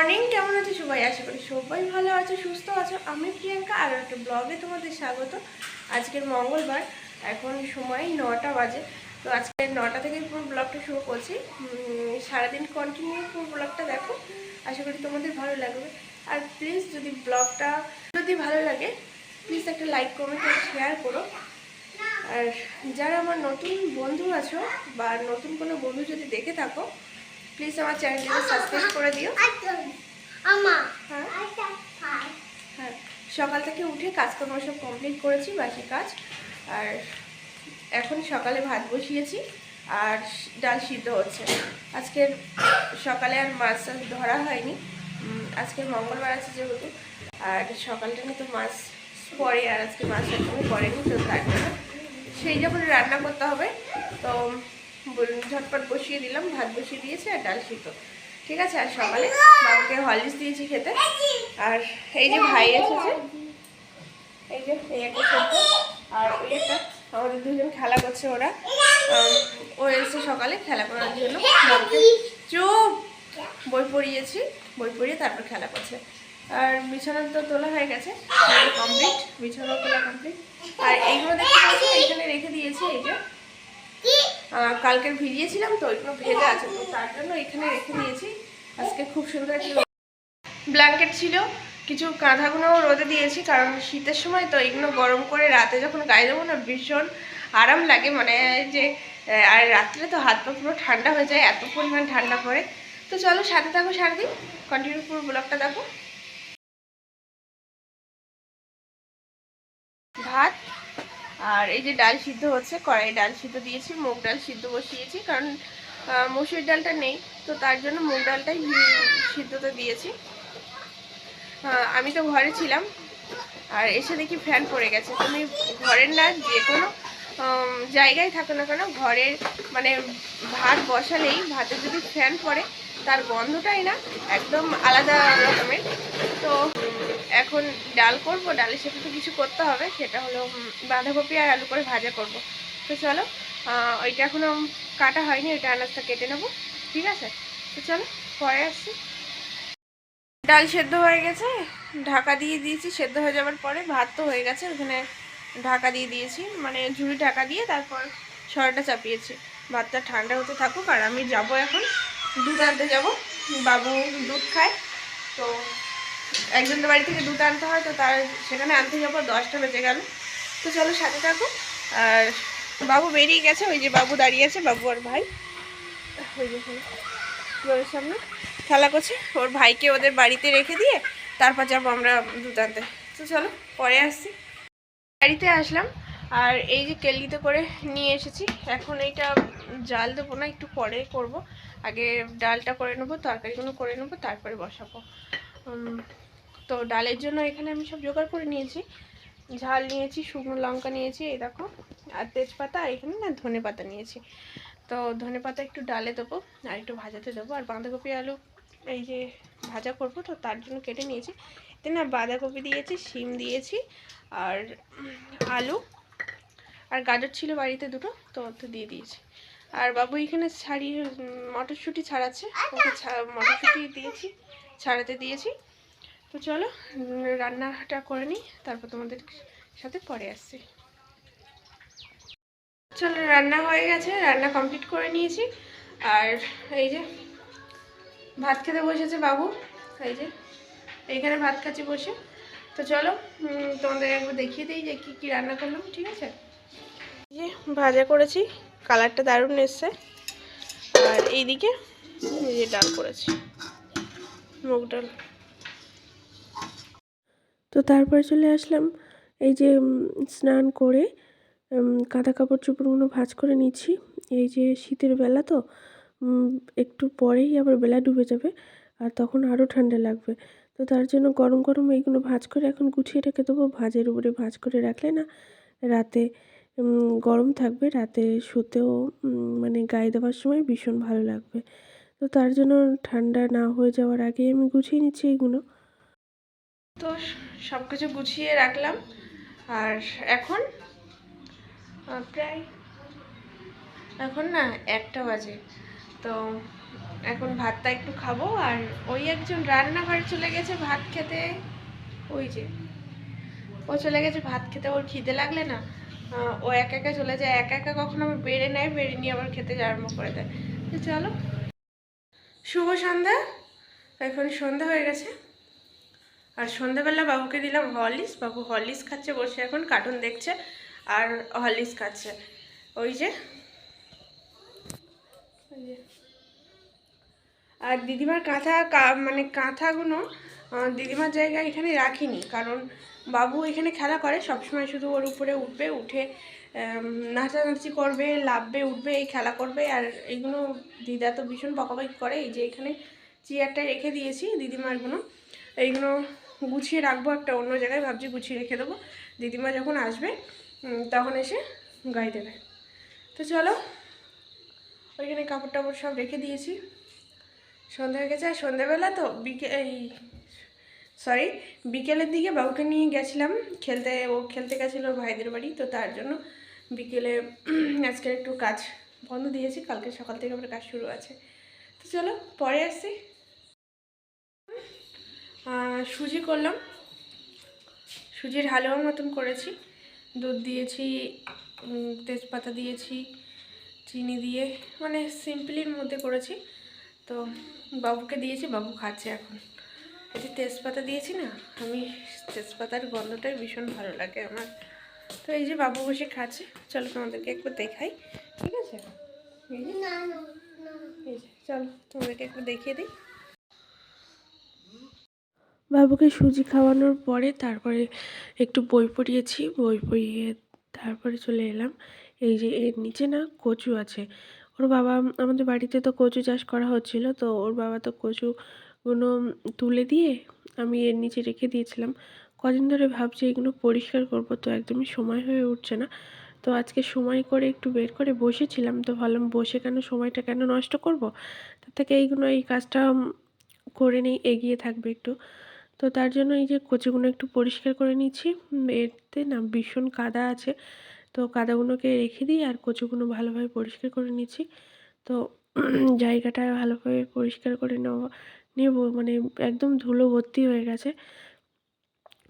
Morning, কেমন আছো সবাই? আশা করি সবাই ভালো আছো, সুস্থ আছো। আমি প্রিয়াঙ্কা, আরও একটা ব্লগে তোমাদের স্বাগত। আজকের মঙ্গলবার, এখন সময় 9টা বাজে। তো আজকে 9টা থেকে পুরো ব্লগটা শুরু করছি। সারাদিন কন্টিনিউ পুরো ব্লগটা দেখো, আশা করি তোমাদের ভালো লাগবে। আর প্লিজ যদি ব্লগটা ভালো লাগে, প্লিজ একটা লাইক, কমেন্ট আর শেয়ার করো। আর যারা আমার নতুন বন্ধু আছো বা নতুন কোনো বন্ধু যদি দেখে থাকো, প্লিজ আমার চ্যানেলটাকে সাবস্ক্রাইব করে দিও। হ্যাঁ, সকাল থেকে উঠে কাজকর্ম সব কমপ্লিট করেছি, বাকি কাজ। আর এখন সকালে ভাত বসিয়েছি আর ডাল সিদ্ধ হচ্ছে। আজকের সকালে আর মাছ ধরা হয়নি, আজকের মঙ্গলবার আছে যেহেতু। আর সকালটা তো মাছ পরে, আর আজকে মাছ একদমই পড়েনি, তো তার জন্য সেই যখন রান্না করতে হবে তো ঝটপট বসিয়ে দিলাম। ভাত বসিয়ে দিয়েছি আর ডাল সিদ্ধ, ঠিক আছে। আর সকালে বাবুকে হরলিক্স দিয়েছি খেতে। আর এই যে ভাই এসেছে, এই যে এই একটা ছোট আর ওই একটা, আমাদের দুজন খেলা করছে ওরা। ও এসেছে সকালে খেলা করার জন্য। বাবুকে চুপ, বই পড়িয়েছি, বই পড়িয়ে তারপর খেলা করছে। আর বিছানা তো তোলা হয়ে গেছে, কমপ্লিট, বিছানা তোলা কমপ্লিট। আর এইগুলো দেখতে পাচ্ছি এখানে রেখে দিয়েছি, এই যে কালকের ভিজিয়েছিলাম তো ওইগুলো ভেজা আছে, তো তার জন্য এখানে রেখে দিয়েছি। আজকে খুব সুন্দর একটা ব্ল্যাঙ্কেট ছিল, কিছু কাঁথাগুলো রোদে দিয়েছি, কারণ শীতের সময় তো এগুলো গরম করে রাতে যখন গায়ে দেবো না ভীষণ আরাম লাগে, মানে যে। আর রাত্রে তো হাত পা পুরো ঠান্ডা হয়ে যায়, এত পরিমাণ ঠান্ডা পড়ে। তো চলো সাথে থাকো, সারাদিন কন্টিনিউ পুরো ব্লগটা দেখো। ভাত আর এই যে ডাল সিদ্ধ হচ্ছে, কড়াই ডাল সিদ্ধ দিয়েছি, মুগ ডাল সিদ্ধ বসিয়েছি, কারণ মসুর ডালটা নেই, তো তার জন্য মুগ ডালটাই সিদ্ধতে দিয়েছি। আমি তো ঘরে ছিলাম, আর এসে দেখি ফ্যান পড়ে গেছে। তুমি ঘরের না যে কোনো জায়গায় থাকো না কেন, ঘরের মানে ভাত বসালেই ভাতে যদি ফ্যান পড়ে, তার গন্ধটাই না একদম আলাদা রকমের। তো এখন ডাল করব, ডালের সাথে তো কিছু করতে হবে, সেটা হলো বাঁধাকপি আর আলু করে ভাজা করব। তো চলো, ওইটা এখনও কাটা হয়নি, ওইটা আনাজটা কেটে নেবো, ঠিক আছে। তো চলো পরে আসছি। ডাল সেদ্ধ হয়ে গেছে, ঢাকা দিয়ে দিয়েছি। সেদ্ধ হয়ে যাওয়ার পরে ভাত তো হয়ে গেছে, ওখানে ঢাকা দিয়ে দিয়েছি, মানে ঝুড়ি ঢাকা দিয়ে তারপর সরাটা চাপিয়েছি। ভাতটা ঠান্ডা হতে থাকুক। আর আমি যাব এখন দুধ আনতে যাব, বাবু দুধ খায়, তো একজনের বাড়ি থেকে দুধ আনতে হয়, তো তার সেখানে আনতে যাবো। 10টা বেজে গেল, তো চলো সাথে থাকো। আর বাবু বেরিয়ে গেছে, ওই যে বাবু দাঁড়িয়ে আছে, বাবু আর ভাই ওই যে ঘরের সামনে খেলা করছে। ওর ভাইকে ওদের বাড়িতে রেখে দিয়ে তারপর যাবো আমরা দুধ আনতে। তো চলো পরে আসছি। বাড়িতে আসলাম, আর এই যে কেলগিতে করে নিয়ে এসেছি। এখন এইটা জাল দেবো না, একটু পরে করব। আগে ডালটা করে নেবো, তরকারিগুলো করে নেবো, তারপরে বসাবো। তো ডালের জন্য এখানে আমি সব জোগাড় করে নিয়েছি। ঝাল নিয়েছি, শুকনো লঙ্কা নিয়েছি, এই দেখো, আর তেজপাতা, আর এখানে না ধনে পাতা নিয়েছি। তো ধনে পাতা একটু ডালে দেবো আর একটু ভাজাতে দেবো। আর বাঁধাকপি আলু এই যে ভাজা করব, তো তার জন্য কেটে নিয়েছি। এতে না বাঁধাকপি দিয়েছি, শিম দিয়েছি, আর আলু আর গাজর ছিল বাড়িতে দুটো, তো ওতে দিয়ে দিয়েছি। আর বাবু এখানে ছাড়িয়ে মটরশুঁটি ছাড়াচ্ছে, ওকে মটরশুঁটি দিয়েছি, ছাড়াতে দিয়েছি। তো চলো রান্নাটা করে নিই, তারপর তোমাদের সাথে পরে আসছি। চলো রান্না হয়ে গেছে, রান্না কমপ্লিট করে নিয়েছি। আর এই যে ভাত খেতে বসেছে বাবু, এই যে এইখানে ভাত খাচ্ছি বসে। তো চলো তোমাদের একবার দেখিয়ে দিই যে কী কী রান্না করলাম, ঠিক আছে। এই যে ভাজা করেছি, কালারটা দারুণ এসছে। আর এইদিকে এই যে ডাল করেছি, মুগ ডাল। তো তারপরে চলে আসলাম, এই যে স্নান করে কাঁথা কাপড় চোপড়গুলো ভাঁজ করে নিচ্ছি। এই যে শীতের বেলা তো, একটু পরেই আবার বেলা ডুবে যাবে, আর তখন আরও ঠান্ডা লাগবে। তো তার জন্য গরম গরম এইগুলো ভাঁজ করে এখন গুছিয়ে রেখে দেবো। ভাঁজের উপরে ভাঁজ করে রাখলে না রাতে গরম থাকবে, রাতে শুতেও মানে গায়ে দেওয়ার সময় ভীষণ ভালো লাগবে। তো তার জন্য ঠান্ডা না হয়ে যাওয়ার আগে আমি গুছিয়ে নিচ্ছি এইগুলো। তো সব কিছু গুছিয়ে রাখলাম, আর এখন প্রায় এখন না 1টা বাজে। তো এখন ভাতটা একটু খাবো। আর ওই একজন রান্নাঘরে চলে গেছে ভাত খেতে, ওই যে ও চলে গেছে ভাত খেতে। ওর খিদে লাগলে না ও একা একা চলে যায়, একা একা কখনো আবার বেড়ে নেয়, বেড়ে নিয়ে আবার খেতে আরম্ভ করে দেয়। তো চলো, শুভ সন্ধ্যা। এখন সন্ধ্যা হয়ে গেছে। আর সন্ধ্যাবেলা বাবুকে দিলাম হরলিক্স। বাবু হরলিক্স খাচ্ছে বসে, এখন কার্টুন দেখছে আর হরলিক্স খাচ্ছে। ওই যে আর দিদিমার মানে কাঁথাগুলো দিদিমার জায়গায় এখানে রাখিনি, কারণ বাবু এখানে খেলা করে সবসময়, শুধু ওর উপরে উঠবে, উঠে নাচানাচি করবে, লাফবে, উঠবে, এই খেলা করবে। আর এইগুলো দিদা তো ভীষণ বকাবকি করে। এই যে এখানে চেয়ারটা রেখে দিয়েছি দিদিমারগুলো, এইগুলো গুছিয়ে রাখবো একটা অন্য জায়গায়, ভাবছি গুছিয়ে রেখে দেবো, দিদিমা যখন আসবে তখন এসে গায়ে দেবে। তো চলো, ওইখানে কাপড় টাপড় সব রেখে দিয়েছি। সন্ধ্যা হয়ে গেছে। আর সন্ধ্যাবেলা তো বিকেলের দিকে বাবুকে নিয়ে গেছিলাম খেলতে। ও খেলতে গেছিলো ওর ভাইদের বাড়ি, তো তার জন্য বিকেলে আজকে একটু কাজ বন্ধ দিয়েছি, কালকে সকাল থেকে আবার কাজ শুরু আছে। তো চলো পরে আসছি। সুজি করলাম, সুজির হালুয়ার মতন করেছি। দুধ দিয়েছি, তেজপাতা দিয়েছি, চিনি দিয়ে, মানে সিম্পলির মধ্যে করেছি। তো বাবুকে দিয়েছি, বাবু খাচ্ছে এখন। এই যে তেজপাতা দিয়েছি না, আমি তেজপাতার গন্ধটাই ভীষণ ভালো লাগে আমার। তো এই যে বাবু বসে খাচ্ছে, চলো তোমাদেরকে একটু দেখাই, ঠিক আছে? এই যে চলো তোমাদেরকে একটু দেখিয়ে দিই। বাবুকে সুজি খাওয়ানোর পরে তারপরে একটু বই পড়িয়েছি, বই পড়িয়ে তারপরে চলে এলাম। এই যে এর নিচে না কচু আছে। ওর বাবা, আমাদের বাড়িতে তো কচু চাষ করা হচ্ছিল, তো ওর বাবা তো কচুগুলো তুলে দিয়ে আমি এর নিচে রেখে দিয়েছিলাম। কদিন ধরে ভাবছি এগুলো পরিষ্কার করব, তো একদমই সময় হয়ে উঠছে না। তো আজকে সময় করে একটু বের করে বসেছিলাম, তো ভাবলাম বসে কেন সময়টা কেন নষ্ট করব, তার থেকে এই কাজটা করে নিই, এগিয়ে থাকবে একটু। তো তার জন্য এই যে কচুগুলো একটু পরিষ্কার করে নিচ্ছি। এতে না ভীষণ কাদা আছে, তো কাদাগুলোকে রেখে দিই আর কচুগুলো ভালোভাবে পরিষ্কার করে নিচ্ছি। তো জায়গাটা ভালোভাবে পরিষ্কার করে নেব, মানে একদম ধুলো ভর্তি হয়ে গেছে,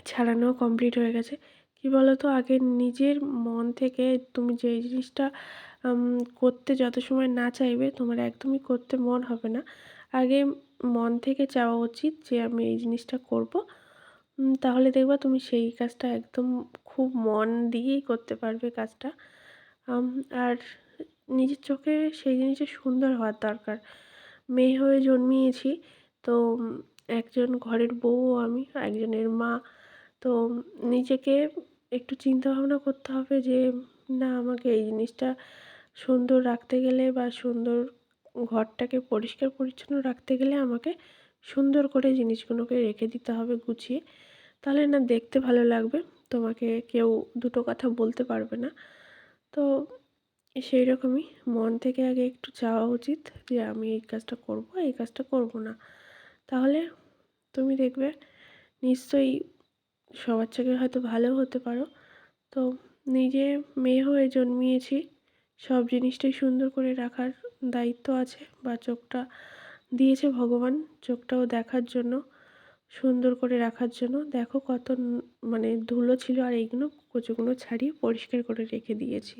ছাড়ানো কমপ্লিট হয়ে গেছে। কি বলো তো, আগে নিজের মন থেকে তুমি যে জিনিসটা করতে যত সময় না চাইবে, তোমার একদমই করতে মন হবে না। আগে মন থেকে চাওয়া উচিত যে আমি এই জিনিসটা করব, তাহলে দেখবা তুমি সেই কাজটা একদম খুব মন দিয়েই করতে পারবে কাজটা। আর নিজের চোখে সেই জিনিসটা সুন্দর হওয়ার দরকার। মেয়ে হয়ে জন্মিয়েছি, তো একজন ঘরের বউ আমি, একজনের মা। তো নিজেকে একটু চিন্তা ভাবনা করতে হবে যে না, আমাকে এই জিনিসটা সুন্দর রাখতে গেলে বা সুন্দর ঘরটাকে পরিষ্কার পরিচ্ছন্ন রাখতে গেলে আমাকে সুন্দর করে জিনিসগুলোকে রেখে দিতে হবে গুছিয়ে, তাহলে না দেখতে ভালো লাগবে, তোমাকে কেউ দুটো কথা বলতে পারবে না। তো সেই রকমই মন থেকে আগে একটু চাওয়া উচিত যে আমি এই কাজটা করব, এই কাজটা করব না, তাহলে তুমি দেখবে নিশ্চয়ই সবার থেকে হয়তো ভালো হতে পারো। তো নিজে মেয়ে হয়ে জন্মিয়েছি, সব জিনিসটাই সুন্দর করে রাখার দায়িত্ব আছে, বা চোখটা দিয়েছে ভগবান, চোখটাও দেখার জন্য, সুন্দর করে রাখার জন্য। দেখো কত মানে ধুলো ছিল, আর এইগুলো কচুগুলো ছাড়িয়ে পরিষ্কার করে রেখে দিয়েছি।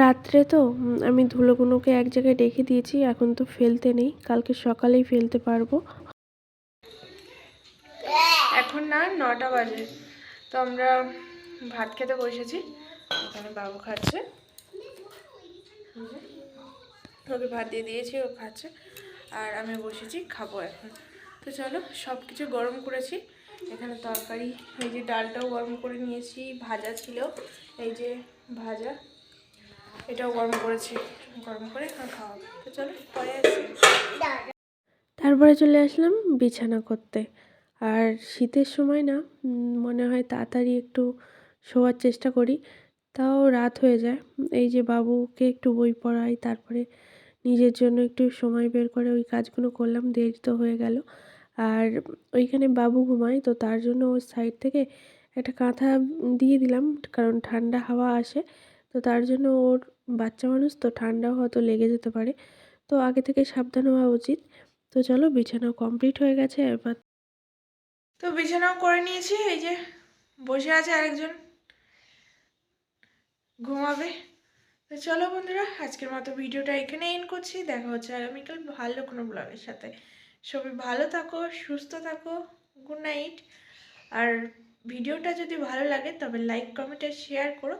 রাত্রে তো আমি ধুলোগুলোকে এক জায়গায় রেখে দিয়েছি, এখন তো ফেলতে নেই, কালকে সকালেই ফেলতে পারবো। এখন না 9টা বাজে, তো আমরা ভাত খেতে বসেছি। এখানে বাবু খাচ্ছে, ওকে ভাত দিয়ে দিয়েছি, ও খাচ্ছে, আর আমি বসেছি খাবো এখন। তো চলো, সব কিছু গরম করেছি এখানে, তরকারি, এই যে ডালটাও গরম করে নিয়েছি, ভাজা ছিল, এই যে ভাজা, এটাও গরম করেছি, গরম করে এখন খাওয়াবো। তো চলো পরে আসি। তারপরে চলে আসলাম বিছানা করতে। আর শীতের সময় না মনে হয় তাড়াতাড়ি একটু শোয়ার চেষ্টা করি, তাও রাত হয়ে যায়। এই যে বাবুকে একটু বই পড়াই, তারপরে নিজের জন্য একটু সময় বের করে ওই কাজগুলো করলাম, দেরি তো হয়ে গেল। আর ওইখানে বাবু ঘুমায়, তো তার জন্য ওই সাইড থেকে একটা কাঁথা দিয়ে দিলাম, কারণ ঠান্ডা হাওয়া আসে, তো তার জন্য ওর বাচ্চা মানুষ তো ঠান্ডাও হয়তো লেগে যেতে পারে। তো তো আগে থেকে সাবধান হওয়া উচিত। তো চলো, বিছানাও কমপ্লিট হয়ে গেছে এবার। তো বিছানাও করে নিয়েছি, এই যে বসে আছে আরেকজন, ঘুমাবে। তো চলো বন্ধুরা, আজকের মতো ভিডিওটা এখানে এন্ড করছি। দেখা হচ্ছে আগামীকাল ভালো কোনো ব্লগের সাথে। সবাই ভালো থাকো, সুস্থ থাকো। Good night. আর ভিডিওটা যদি ভালো লাগে তবে লাইক, কমেন্ট আর শেয়ার করো।